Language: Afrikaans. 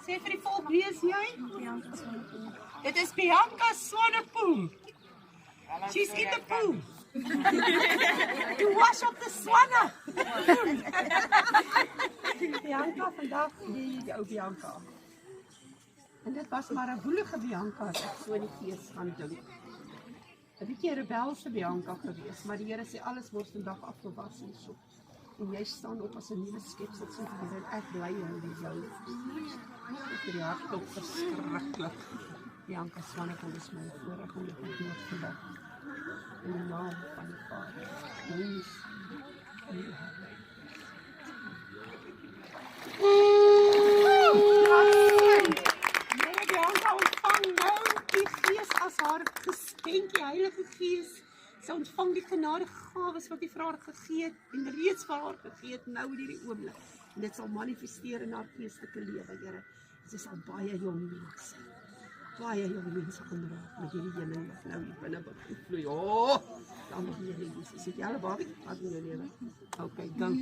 Sê vir die volk, wie is jy? Dit is Bianca Swanepoel. She's in the pool. To wash up the swanne. Bianca vandag, die ou Bianca. En dit was maar 'n woelige Bianca as ek so in die gees gaan dink. 'n bietjie rebelse Bianca gewees, maar die Here sê alles word vandag afgewas en so. En jy staan op as 'n nuwe skepsel so vir en ek bly in jou. Vir die hartklop verskriklik. Bianca Swanepoel is my voorreg om dit te doen vandag. In die naam van die Vader, ons en die Heilige Gees. Bianca ontvang nou die Gees as haar geskenk, die Heilige Gees. Sy ontvang die genadegawes wat die vir haar gegee het en reeds vir haar gegee het nou in hierdie oomblik. En dit sal manifesteer in haar geestelike lewe, Here. Sy sal baie jong mense. Baie jong mense aanraak met hierdie heling wat nou hier binne begin vloei. Dan die Here Jesus. Is dit julle babie? Wat doen julle? Okay, dank.